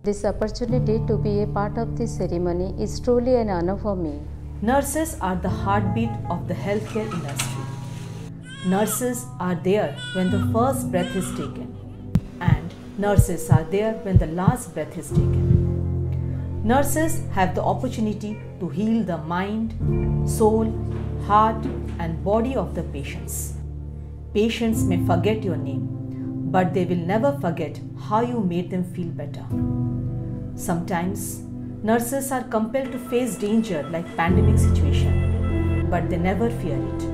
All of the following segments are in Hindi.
This opportunity to be a part of this ceremony is truly an honor for me. Nurses are the heartbeat of the healthcare industry. Nurses are there when the first breath is taken, and nurses are there when the last breath is taken. Nurses have the opportunity to heal the mind, soul, heart, and body of the patients. Patients may forget your name, but they will never forget how you made them feel better. Sometimes, nurses are compelled to face danger like pandemic situation, but they never fear it.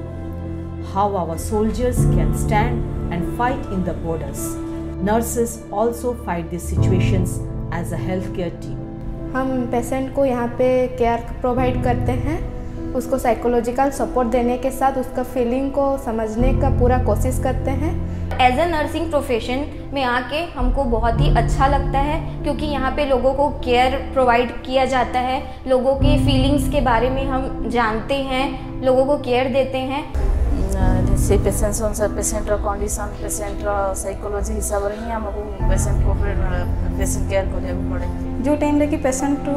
How our soldiers can stand and fight in the borders. Nurses also fight these situations as a healthcare team. हम पेशेंट को यहाँ पे केयर प्रोवाइड करते हैं, उसको साइकोलॉजिकल सपोर्ट देने के साथ उसका फीलिंग को समझने का पूरा कोशिश करते हैं। एज ए नर्सिंग प्रोफेशन में आके हमको बहुत ही अच्छा लगता है, क्योंकि यहाँ पे लोगों को केयर प्रोवाइड किया जाता है, लोगों के फीलिंग्स के बारे में हम जानते हैं, लोगों को केयर देते हैं। से पेशेंट अनुसार पेशेंट कंडीशन पेशेंट साइकोलॉजी हिसाब से ही हमको पेशेंट को पेशेंट केयर करने पड़े। जो टाइम कि पेशेंट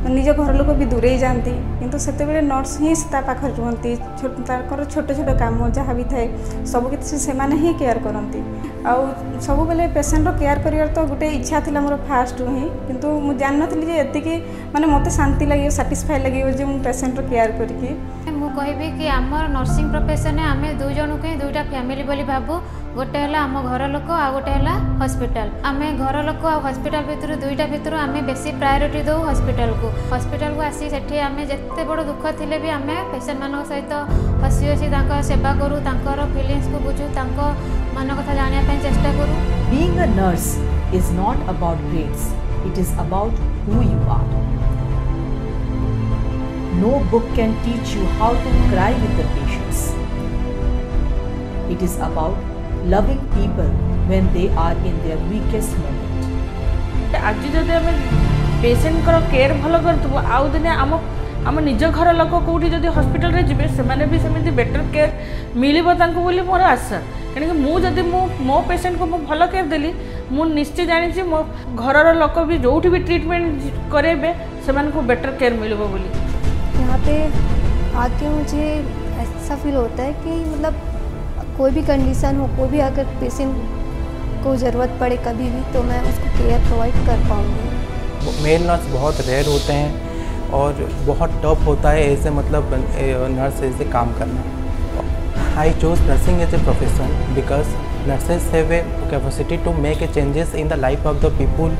निज घर लोक भी दूरे जाती किंतु सेते नर्स ही पाखे रुहति छोट छोट काम जहाँ भी थाए सबकि से ही केयर करती आउ सब बेले पेशेंट केयर कर तो गोटे इच्छा थी मोर फास्ट ही किंतु मुझे जान नी एति माने मत शांति लगे साटिस्फाई लगे जो मुझे पेशेंट केयर करके मुझे कि आम नर्सिंग प्रोफेशन आम दुई जन को दुईटा फैमिली बोली भावु गोटे है आम घर लोक आ गोटे है हॉस्पिटल आम घर लोक आ हॉस्पिटल भितर दुईटा भितर आम बेसी प्रायोरिटी दो हॉस्पिटल को आसी सेठी आम जिते बड़ दुख थिले भी आम पेशेंट मान सहित हसी हसी सेवा करूँ तांकर फीलिंग्स को बुझू मन कथा जानापी चेष्टा करूँ। Being a nurse is not about grades, it is about who you are. No book can teach you how to cry with the patients. It is about loving people when they are in their weakest moment. आज जदि आम पेशेंट केयर भल करूँ आउ दिने आम निज घर लोक कौटी जदि हॉस्पिटल रे जिबे सेमाने भी सेमिति बेटर केयर मिलिबो तांको बोली मोर आशा कहीं मु जदि मो पेशेंट को भल केयर देली मु निश्चित जानी मो घर लोक भी जोठी भी ट्रीटमेंट करेबे सेमान को बेटर केयर मिलिबो बोली। यहाँ पे आके मुझे ऐसा फील होता है कि मतलब कोई भी कंडीशन हो, कोई भी अगर पेशेंट को ज़रूरत पड़े कभी भी तो मैं उसको केयर प्रोवाइड कर पाऊँगी। मेल नर्स बहुत रेयर होते हैं और बहुत टफ होता है ऐसे मतलब नर्स ऐसे काम करना। I choose nursing as a profession because nurses have a capacity to make a changes in the life of the people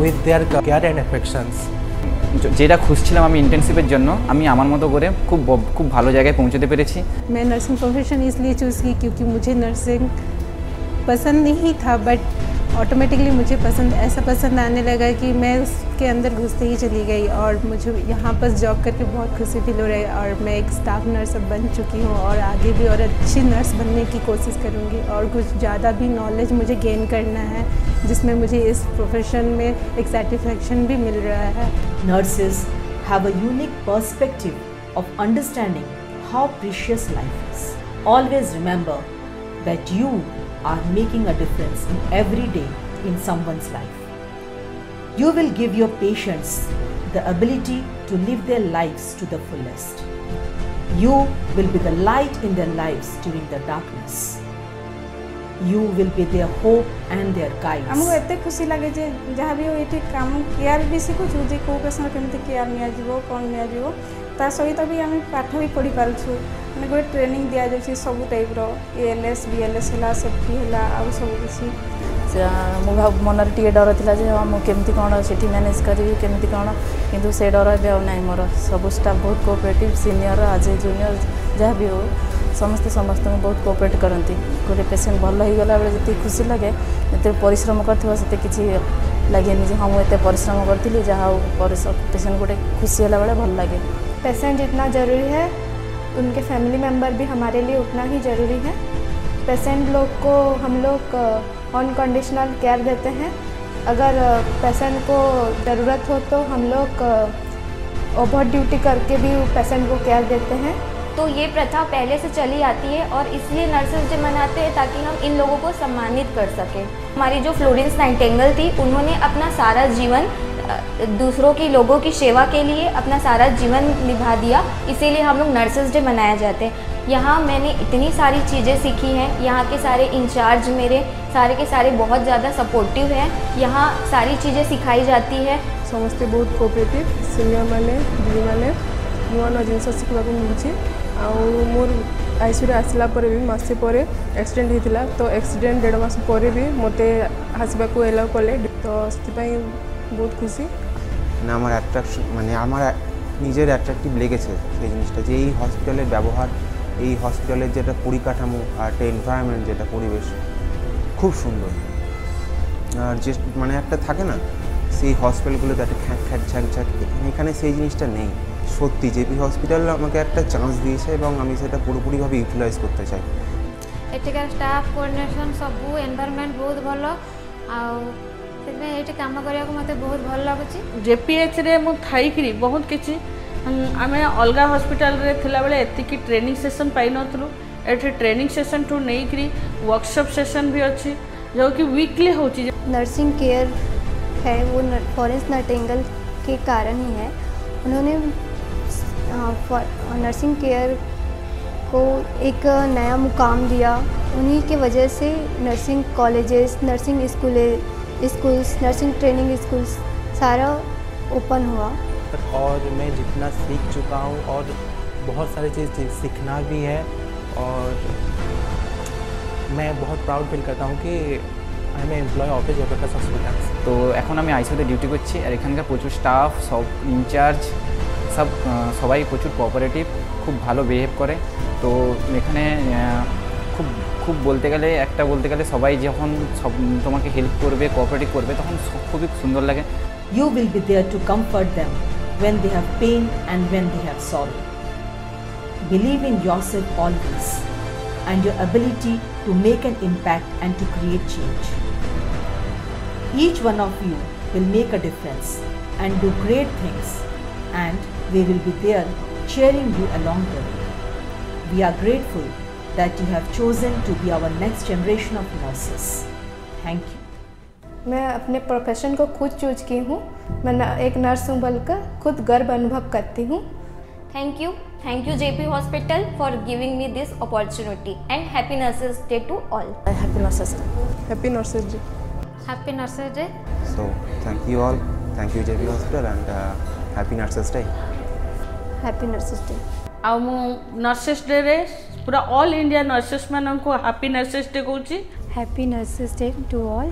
with their care and affections. যেটা খুঁজছিলাম আমি ইন্টার্নশিপের জন্য আমি আমার মতো করে খুব ভালো জায়গায় পৌঁছতে পেরেছি। मैं नर्सिंग प्रोफेशन इसलिए चूज़ की क्योंकि मुझे नर्सिंग पसंद नहीं था बट ऑटोमेटिकली मुझे ऐसा पसंद आने लगा कि मैं उसके अंदर घुसते ही चली गई और मुझे यहाँ पर जॉब करके बहुत खुशी फील हो रही है और मैं एक स्टाफ नर्स अब बन चुकी हूँ और आगे भी और अच्छी नर्स बनने की कोशिश करूँगी और कुछ ज़्यादा भी नॉलेज मुझे गेन करना है जिसमें मुझे इस प्रोफेशन में एक सेटिस्फैक्शन भी मिल रहा है। Nurses have a unique perspective of understanding how precious life is. Always remember that you are making a difference in every day in someone's life. You will give your patients the ability to live their lives to the fullest. You will be the light in their lives during the darkness. You will be their hope and their guides. हमको एते खुशी लगे जे जहाँ भी ये काम केयर भी शिखुचु जे को पेशेंट केमती केयर नियाजिवो कौन नियाजिवो ता सहित भी आम पाठ भी पढ़ी पारछु मैंने गोटे ट्रेनिंग दि जाए सब टाइप ALS BLS है सेफ्टी है आउ सब किसी मो मनरे टे डर था मुझे कौन से मैनेज करी केमी कौन किंतु से डर ए ना मोर सब स्टाफ बहुत कोऑपरेटिव सीनियर आज जूनियर जहाँ भी हो समस्ते समस्त बहुत कोऑपरेट करती गोटे पेशेंट भल हो गला बेले जी खुशी लगे जो परिश्रम करते किसी लगे जे हाँ मुझे परिश्रम करी जहाँ पेशेंट गोटे खुशी है बेले भल लगे। पेशेंट जितना ज़रूरी है उनके फैमिली मेम्बर भी हमारे लिए उतना ही ज़रूरी है। पेशेंट लोग को हम लोग अनकंडीशनल केयर देते हैं। अगर पेशेंट को ज़रूरत हो तो हम लोग ओवर ड्यूटी करके भी पेशेंट को केयर देते हैं। तो ये प्रथा पहले से चली आती है और इसलिए नर्सेस डे मनाते हैं ताकि हम इन लोगों को सम्मानित कर सकें। हमारी जो फ्लोरेंस नाइटिंगेल थी, उन्होंने अपना सारा जीवन दूसरों की लोगों की सेवा के लिए अपना सारा जीवन निभा दिया, इसीलिए हम लोग नर्सेस डे मनाए जाते हैं। यहाँ मैंने इतनी सारी चीज़ें सीखी हैं, यहाँ के सारे इंचार्ज मेरे सारे के सारे बहुत ज़्यादा सपोर्टिव हैं, यहाँ सारी चीज़ें सिखाई जाती है। समस्ते बहुत कोऑपरेटिव, सीनियर मैंने दीदी मैंने नुआ नुआ जिन शिखा मिलूँ। मोर आईसीयू आसला भी मसे पर एक्सीडेंट होता, तो एक्सीडेंट 1.5 मास पर भी मत आसवाक एलाउ कले, तो बहुत खुशी আমার অ্যাট্রাকশন মানে আমার নিজের অ্যাট্রাকটিভ লেগেছে সেই জিনিসটা, যে এই হসপিটালের ব্যবহার, এই হসপিটালের যেটা পরিকাঠামো আর একটা এনভায়রনমেন্ট, যেটা পরিবেশ খুব সুন্দর। আর যে মানে একটা থাকে না সেই হসপিটালগুলোতে একটা খ্যাঁক খ্যাঁক ঝ্যাঁক ঝ্যাঁক, এখানে সেই জিনিসটা নেই। সত্যি জেপি হসপিটাল আমাকে একটা চান্স দিয়েছে এবং আমি সেটা পুরোপুরিভাবে ইউটিলাইজ করতে চাই। এটিকার স্টাফ কোঅর্ডিনেশন সবু এনভায়রনমেন্ট বহুত ভালো, ये कम करने मत बहुत भल लगुच। जेपीएच रे मु थाईकरी बहुत किसी आम अलग हॉस्पिटल रे थिला बेले एतिकी ट्रेनिंग सेशन पाई नथलु, एठी ट्रेनिंग सेशन टू नहीं वर्कशॉप सेशन भी अच्छी जो कि वीकली होची। नर्सिंग केयर है वो फ्लोरेंस नाइटिंगेल के कारण ही है। उन्होंने नर्सिंग केयर को एक नया मुकाम दिया, उन्हीं के वजह से nursing colleges, nursing schools, nursing training schools सारा ओपन हुआ। और मैं जितना सीख चुका हूँ और बहुत सारी चीज़ सीखना भी है, और मैं बहुत प्राउड फील करता हूँ कि I am employ of JPH hospital. तो এখন আমি আইসিইউতে ডিউটি করছি, আর এখানকার প্রচুর স্টাফ, সব ইনচার্জ সবাই প্রচুর কোঅপারেটিভ, খুব ভালো বিহেভ করে। তো এখানে খুব বলতে গেলে সবাই যখন তোমাকে হেল্প করবে, কোঅপারেটিভ করবে, তখন খুবই সুন্দর লাগে। You will be there to comfort them when they have pain and when they have sorrow. Believe in yourself always and your ability to make an impact and to create change. Each one of you will make a difference and do great things, and we will be there cheering you along the way. We are grateful that you have chosen to be our next generation of nurses. Thank you. मैं अपने प्रोफेशन को खुद चूज की हूँ, मैं एक नर्स हूँ बोलकर खुद गर्व अनुभव करती हूँ। Thank you JP hospital for giving me this opportunity and happy nurses day to all. Happy nurses day. Happy nurses day. Happy nurses day. So thank you all, thank you JP hospital and happy nurses day. Happy nurses day. आ नर्सेस डे रे पूरा ऑल इंडिया नर्सेस मानन को हैप्पी नर्सेस डे कहूँ। Happy nurses day to all.